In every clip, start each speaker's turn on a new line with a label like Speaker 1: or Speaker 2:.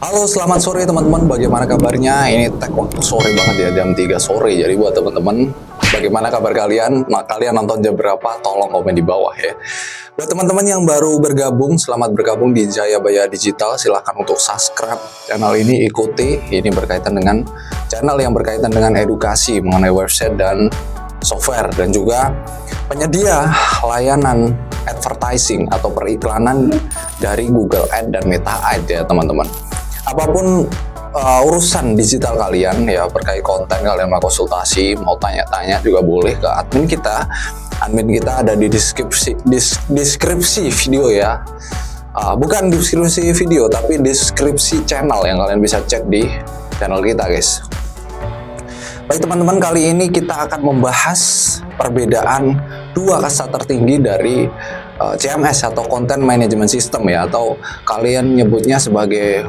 Speaker 1: Halo, selamat sore teman-teman. Bagaimana kabarnya? Ini tag waktu sore banget ya, jam 3 sore. Jadi buat teman-teman, bagaimana kabar kalian? Kalian nonton jam berapa? Tolong komen di bawah ya. Buat teman-teman yang baru bergabung, selamat bergabung di Jayabaya Digital. Silahkan untuk subscribe channel ini, ikuti. Ini berkaitan dengan channel yang berkaitan dengan edukasi mengenai website dan software, dan juga penyedia layanan advertising atau periklanan dari Google Ads dan Meta Ads ya teman-teman. Apapun urusan digital kalian ya, berkait konten, kalian mau konsultasi, mau tanya-tanya juga boleh ke admin kita. Admin kita ada di deskripsi video ya. Bukan deskripsi video, tapi deskripsi channel yang kalian bisa cek di channel kita guys. Baik teman-teman, kali ini kita akan membahas perbedaan dua kasta tertinggi dari CMS atau Content Management System ya, atau kalian nyebutnya sebagai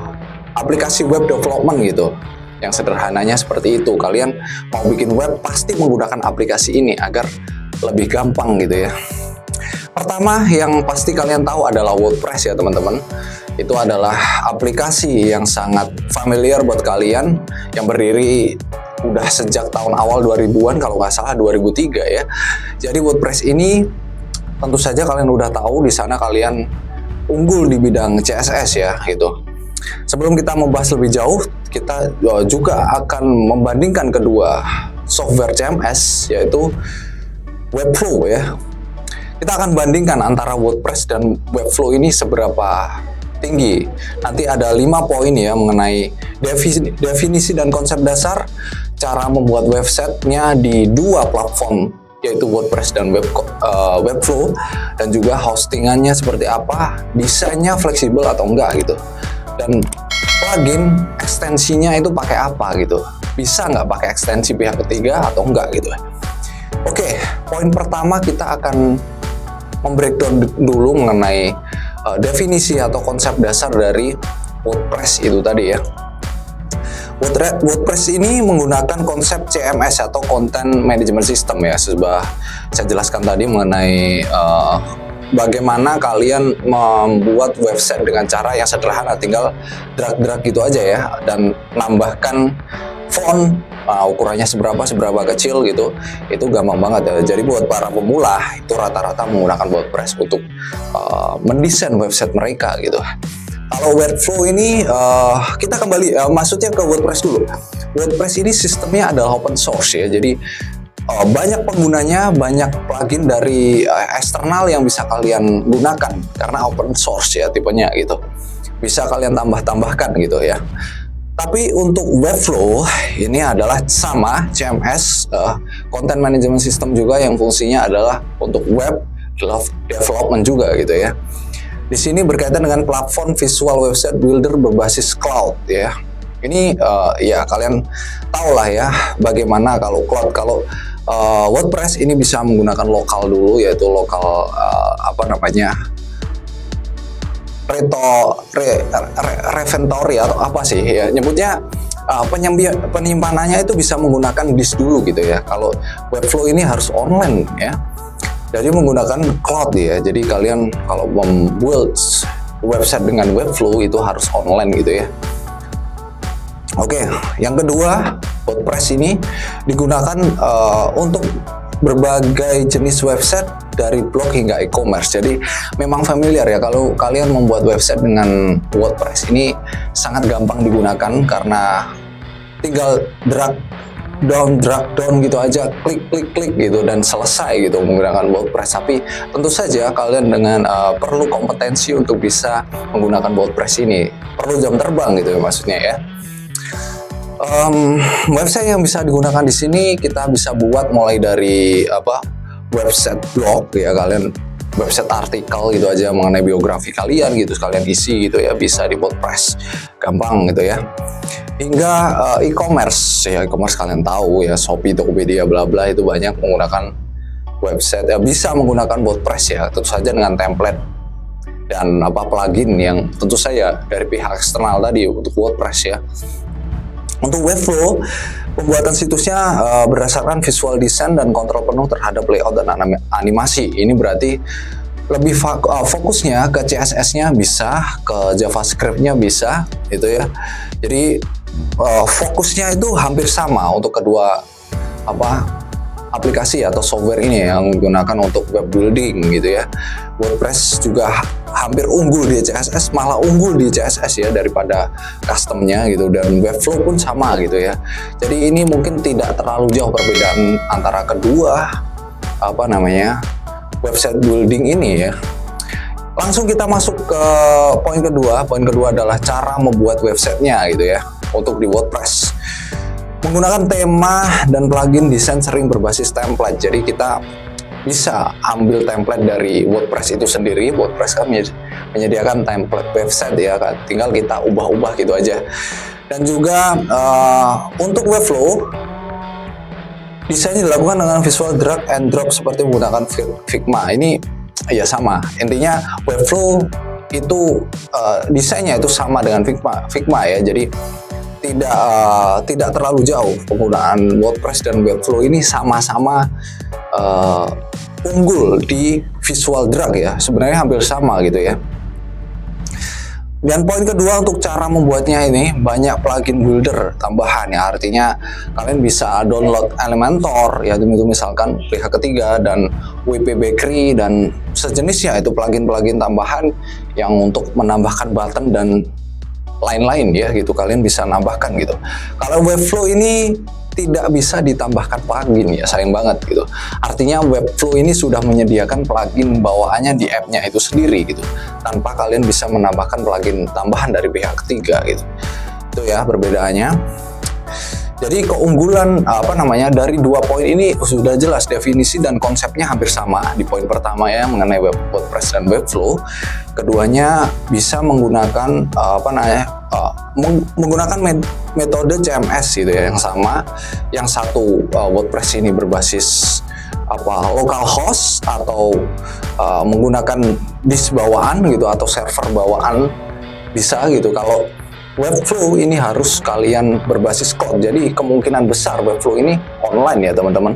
Speaker 1: aplikasi web development gitu. Yang sederhananya seperti itu, kalian mau bikin web pasti menggunakan aplikasi ini agar lebih gampang gitu ya. Pertama yang pasti kalian tahu adalah WordPress ya teman-teman. Itu adalah aplikasi yang sangat familiar buat kalian, yang berdiri udah sejak tahun awal 2000-an, kalau nggak salah 2003 ya. Jadi WordPress ini tentu saja kalian udah tahu, di sana kalian unggul di bidang CSS ya gitu. Sebelum kita membahas lebih jauh, kita juga akan membandingkan kedua software CMS, yaitu Webflow ya. Kita akan bandingkan antara WordPress dan Webflow ini seberapa tinggi. Nanti ada 5 poin ya mengenai definisi dan konsep dasar, cara membuat websitenya di dua platform, yaitu WordPress dan Webflow, dan juga hostingannya seperti apa, desainnya fleksibel atau enggak gitu, dan plugin ekstensinya itu pakai apa gitu, bisa nggak pakai ekstensi pihak ketiga atau enggak gitu. Oke, poin pertama kita akan membreakdown dulu mengenai definisi atau konsep dasar dari WordPress itu tadi ya. WordPress ini menggunakan konsep CMS atau Content Management System ya. Saya jelaskan tadi mengenai bagaimana kalian membuat website dengan cara yang sederhana, tinggal drag gitu aja ya, dan nambahkan font, ukurannya seberapa kecil gitu, itu gampang banget ya. Jadi buat para pemula itu rata-rata menggunakan WordPress untuk mendesain website mereka gitu. Kalau Webflow ini kita kembali maksudnya ke WordPress dulu. WordPress ini sistemnya adalah open source ya, jadi banyak penggunanya, banyak plugin dari eksternal yang bisa kalian gunakan karena open source ya tipenya gitu. Bisa kalian tambah-tambahkan gitu ya. Tapi untuk Webflow ini adalah sama CMS, Content Management System juga, yang fungsinya adalah untuk web development juga gitu ya. Di sini berkaitan dengan platform visual website builder berbasis cloud ya. Ini ya kalian tahu lah ya bagaimana kalau cloud. Kalau WordPress ini bisa menggunakan lokal dulu, yaitu lokal reventory atau apa sih ya nyebutnya, penyimpanannya itu bisa menggunakan disk dulu gitu ya. Kalau Webflow ini harus online ya, jadi menggunakan cloud ya. Jadi kalian kalau membuat website dengan Webflow itu harus online gitu ya. Oke, yang kedua, WordPress ini digunakan untuk berbagai jenis website dari blog hingga e-commerce. Jadi memang familiar ya, kalau kalian membuat website dengan WordPress ini sangat gampang digunakan karena tinggal drag down gitu aja, klik gitu dan selesai gitu menggunakan WordPress. Tapi tentu saja kalian dengan perlu kompetensi untuk bisa menggunakan WordPress ini, perlu jam terbang gitu ya maksudnya ya. Website yang bisa digunakan di sini kita bisa buat mulai dari website blog ya, kalian website artikel gitu aja mengenai biografi kalian gitu, sekalian isi gitu ya, bisa di WordPress gampang gitu ya. Hingga e-commerce ya, e-commerce kalian tahu ya, Shopee, Tokopedia, bla bla, itu banyak menggunakan website ya, bisa menggunakan WordPress ya, tentu saja dengan template dan plugin yang tentu saja dari pihak eksternal tadi untuk WordPress ya. Untuk Webflow, pembuatan situsnya berdasarkan visual design dan kontrol penuh terhadap layout dan animasi. Ini berarti fokusnya ke CSS-nya bisa, ke JavaScript-nya bisa, gitu ya. Jadi fokusnya itu hampir sama untuk kedua aplikasi atau software ini yang menggunakan untuk web building gitu ya. WordPress juga hampir unggul di CSS, malah unggul di CSS ya daripada customnya gitu, dan Webflow pun sama gitu ya. Jadi ini mungkin tidak terlalu jauh perbedaan antara kedua website building ini ya. Langsung kita masuk ke poin kedua. Poin kedua adalah cara membuat websitenya gitu ya untuk di WordPress. Menggunakan tema dan plugin desain sering berbasis template. Jadi kita bisa ambil template dari WordPress itu sendiri. WordPress kan menyediakan template website ya kan. Tinggal kita ubah-ubah gitu aja. Dan juga untuk Webflow, desainnya dilakukan dengan visual drag and drop seperti menggunakan Figma. Ini ya sama. Intinya Webflow itu desainnya itu sama dengan Figma ya. Jadi tidak terlalu jauh. Penggunaan WordPress dan Webflow ini sama-sama unggul di visual drag ya, sebenarnya hampir sama gitu ya. Dan poin kedua untuk cara membuatnya ini, banyak plugin builder tambahan ya, artinya kalian bisa download Elementor ya, itu misalkan pihak ketiga, dan WP Bakery dan sejenisnya, itu plugin-plugin tambahan yang untuk menambahkan button dan lain-lain ya gitu, kalian bisa nambahkan gitu. Kalau Webflow ini tidak bisa ditambahkan plugin ya, sayang banget gitu. Artinya Webflow ini sudah menyediakan plugin bawaannya di app-nya itu sendiri gitu, tanpa kalian bisa menambahkan plugin tambahan dari pihak ketiga gitu. Itu ya perbedaannya. Jadi keunggulan dari dua poin ini sudah jelas, definisi dan konsepnya hampir sama. Di poin pertama ya mengenai WordPress dan Webflow, keduanya bisa menggunakan menggunakan metode CMS gitu ya yang sama. Yang satu WordPress ini berbasis localhost atau menggunakan disk bawaan gitu atau server bawaan bisa gitu. Kalau Webflow ini harus kalian berbasis cloud, jadi kemungkinan besar Webflow ini online ya teman-teman.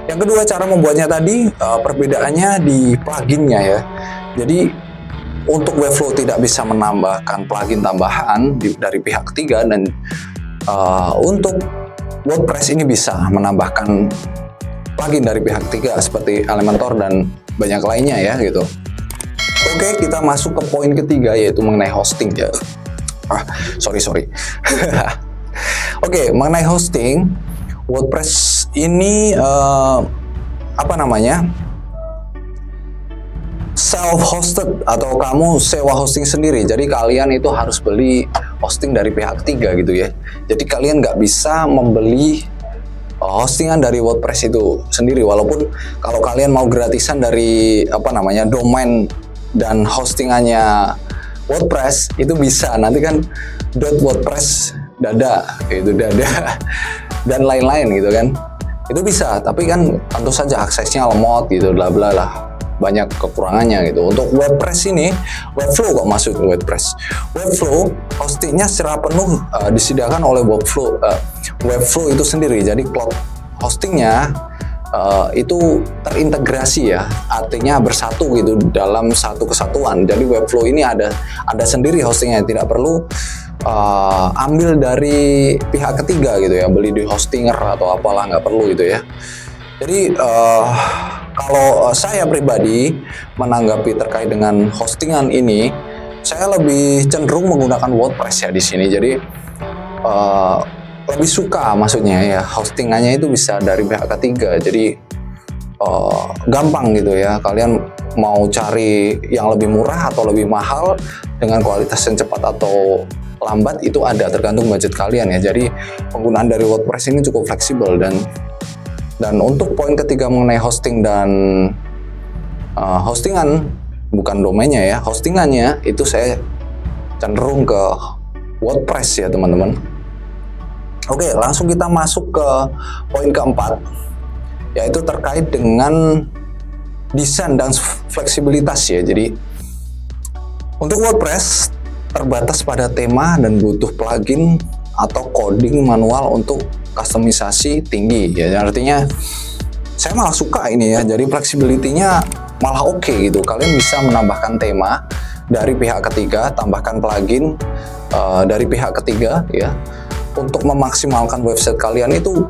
Speaker 1: Yang kedua, cara membuatnya tadi, perbedaannya di pluginnya ya. Jadi untuk Webflow tidak bisa menambahkan plugin tambahan dari pihak ketiga, dan untuk WordPress ini bisa menambahkan plugin dari pihak ketiga seperti Elementor dan banyak lainnya ya gitu. Oke, kita masuk ke poin ketiga, yaitu mengenai hosting ya. Sorry. Oke, mengenai hosting, WordPress ini self-hosted atau kamu sewa hosting sendiri. Jadi kalian itu harus beli hosting dari pihak ketiga gitu ya. Jadi kalian nggak bisa membeli hostingan dari WordPress itu sendiri. Walaupun kalau kalian mau gratisan dari domain dan hostingannya WordPress itu bisa, nanti kan .wordpress dada dan lain-lain gitu kan, itu bisa, tapi kan tentu saja aksesnya lemot gitu, bla bla lah, banyak kekurangannya gitu. Untuk WordPress ini, Webflow kok masuk ke WordPress. Webflow hostingnya secara penuh disediakan oleh Webflow itu sendiri. Jadi cloud hostingnya itu terintegrasi ya, artinya bersatu gitu dalam satu kesatuan. Jadi Webflow ini ada sendiri hostingnya, tidak perlu ambil dari pihak ketiga gitu ya, beli di hostinger atau apalah, nggak perlu gitu ya. Jadi kalau saya pribadi menanggapi terkait dengan hostingan ini, saya lebih cenderung menggunakan WordPress ya di sini. Jadi lebih suka, maksudnya ya, hostingannya itu bisa dari pihak ketiga, jadi gampang gitu ya. Kalian mau cari yang lebih murah atau lebih mahal dengan kualitas yang cepat atau lambat, itu ada, tergantung budget kalian ya. Jadi penggunaan dari WordPress ini cukup fleksibel. Dan untuk poin ketiga mengenai hosting dan hostingan, bukan domainnya ya, hostingannya itu saya cenderung ke WordPress ya teman-teman. Oke, langsung kita masuk ke poin keempat, yaitu terkait dengan desain dan fleksibilitas ya. Jadi untuk WordPress terbatas pada tema dan butuh plugin atau coding manual untuk kustomisasi tinggi ya. Artinya saya malah suka ini ya, jadi fleksibilitinya malah oke gitu. Kalian bisa menambahkan tema dari pihak ketiga, tambahkan plugin dari pihak ketiga ya, untuk memaksimalkan website kalian itu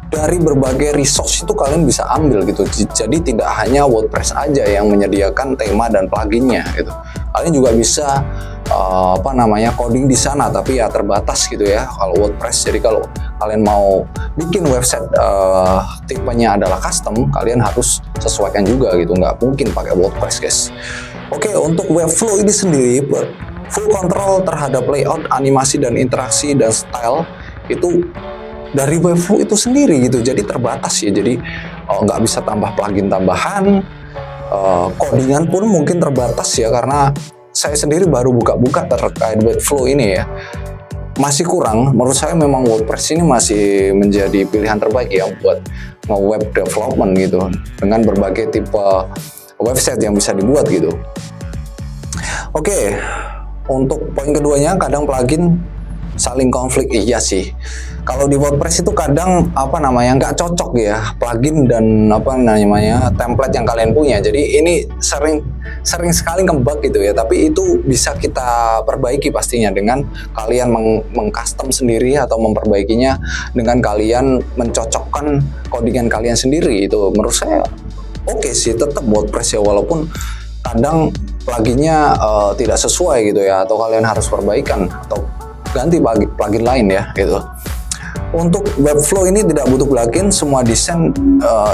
Speaker 1: dari berbagai resource itu kalian bisa ambil gitu. Jadi tidak hanya WordPress aja yang menyediakan tema dan pluginnya gitu. Kalian juga bisa coding di sana, tapi ya terbatas gitu ya kalau WordPress. Jadi kalau kalian mau bikin website tipenya adalah custom, kalian harus sesuaikan juga gitu. Nggak mungkin pakai WordPress guys. Oke, untuk Webflow ini sendiri full control terhadap layout, animasi dan interaksi dan style itu dari Webflow itu sendiri gitu. Jadi terbatas ya, jadi nggak bisa tambah plugin tambahan, codingan pun mungkin terbatas ya, karena saya sendiri baru buka-buka terkait Webflow ini ya, masih kurang. Menurut saya memang WordPress ini masih menjadi pilihan terbaik ya buat web development gitu, dengan berbagai tipe website yang bisa dibuat gitu. Oke, untuk poin keduanya, kadang plugin saling konflik. Iya sih, kalau di WordPress itu kadang nggak cocok ya plugin dan template yang kalian punya. Jadi ini sering sekali ngebug gitu ya, tapi itu bisa kita perbaiki pastinya dengan kalian mengcustom sendiri atau memperbaikinya dengan kalian mencocokkan codingan kalian sendiri. Itu menurut saya oke sih, tetap WordPress ya, walaupun kadang pluginnya tidak sesuai gitu ya, atau kalian harus perbaikan atau ganti plugin lain ya gitu. Untuk Webflow ini tidak butuh plugin, semua desain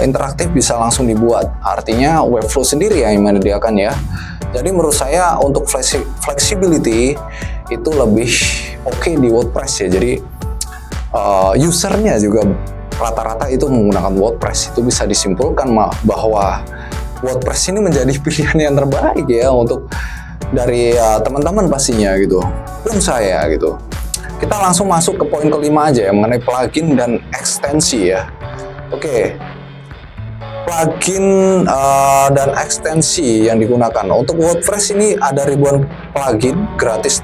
Speaker 1: interaktif bisa langsung dibuat. Artinya Webflow sendiri yang menyediakan ya. Jadi menurut saya untuk flexibility itu lebih oke di WordPress ya. Jadi usernya juga rata-rata itu menggunakan WordPress. Itu bisa disimpulkan bahwa WordPress ini menjadi pilihan yang terbaik ya untuk dari teman-teman pastinya gitu, pun saya gitu. Kita langsung masuk ke poin kelima aja ya, mengenai plugin dan ekstensi ya. Oke, plugin dan ekstensi yang digunakan untuk WordPress ini ada ribuan plugin gratis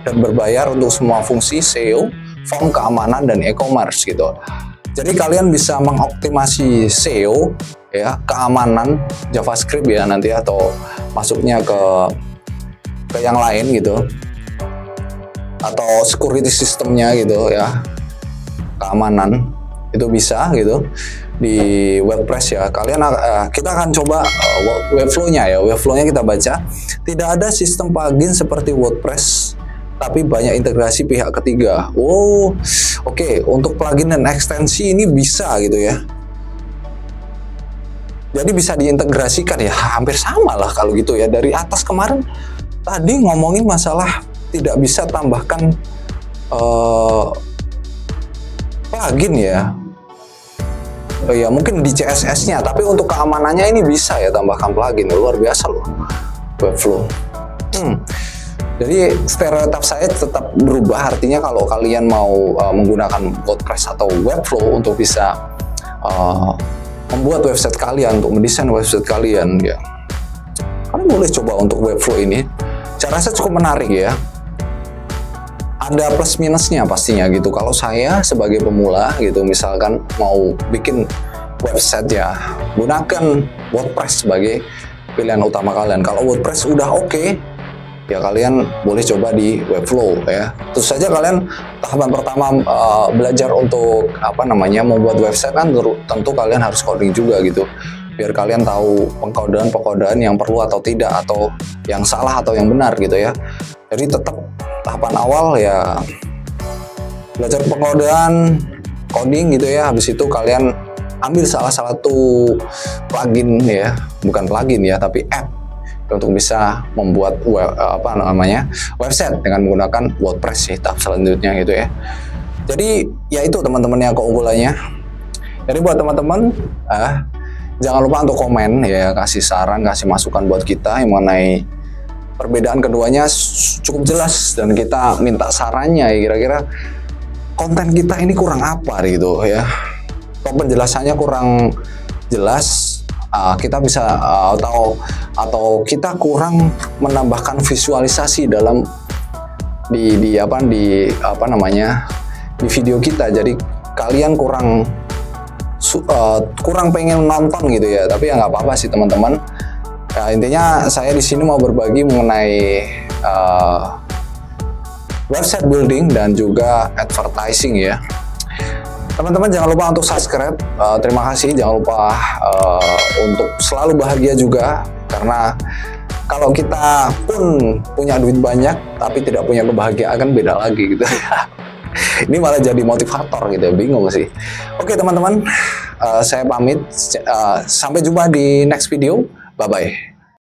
Speaker 1: dan berbayar untuk semua fungsi SEO, form, keamanan, dan e-commerce gitu. Jadi kalian bisa mengoptimasi SEO ya, keamanan JavaScript ya nanti, atau masuknya ke yang lain gitu, atau security sistemnya gitu ya, keamanan itu bisa gitu di WordPress ya. Kita akan coba Webflow-nya ya. Webflow-nya kita baca. Tidak ada sistem plugin seperti WordPress, tapi banyak integrasi pihak ketiga. Oke. Untuk plugin dan ekstensi ini bisa gitu ya. Jadi bisa diintegrasikan ya, hampir sama lah kalau gitu ya. Dari atas kemarin tadi ngomongin masalah tidak bisa tambahkan plugin ya. Ya mungkin di CSS-nya, tapi untuk keamanannya ini bisa ya tambahkan plugin. Luar biasa loh Webflow. Jadi stereotip saya tetap berubah, artinya kalau kalian mau menggunakan WordPress atau Webflow untuk bisa membuat website kalian, untuk mendesain website kalian ya, kalian boleh coba untuk Webflow ini. Cara saya cukup menarik ya. Ada plus minusnya pastinya gitu. Kalau saya sebagai pemula gitu, misalkan mau bikin website ya, gunakan WordPress sebagai pilihan utama kalian. Kalau WordPress udah oke, ya kalian boleh coba di Webflow ya. Terus saja kalian tahapan pertama belajar untuk membuat website kan tentu kalian harus coding juga gitu, biar kalian tahu pengkodean yang perlu atau tidak, atau yang salah atau yang benar gitu ya. Jadi tetap tahapan awal ya belajar pengkodean, coding gitu ya. Habis itu kalian ambil salah satu plugin ya, bukan plugin ya, tapi app untuk bisa membuat website dengan menggunakan WordPress sih tahap selanjutnya gitu ya. Jadi ya itu teman-teman yang keunggulannya. Jadi buat teman-teman jangan lupa untuk komen ya, kasih saran, kasih masukan buat kita yang mengenai perbedaan keduanya cukup jelas, dan kita minta sarannya ya, kira-kira konten kita ini kurang apa gitu ya, kalau penjelasannya kurang jelas, kita bisa atau kita kurang menambahkan visualisasi dalam di video kita, jadi kalian kurang kurang pengen nonton gitu ya, tapi ya nggak apa-apa sih teman-teman. Ya, intinya saya di sini mau berbagi mengenai website building dan juga advertising ya. Teman-teman jangan lupa untuk subscribe. Terima kasih. Jangan lupa untuk selalu bahagia juga, karena kalau kita pun punya duit banyak tapi tidak punya kebahagiaan kan beda lagi gitu ya. Ini malah jadi motivator gitu ya, bingung sih. Oke teman-teman, saya pamit. Sampai jumpa di next video. Bye-bye.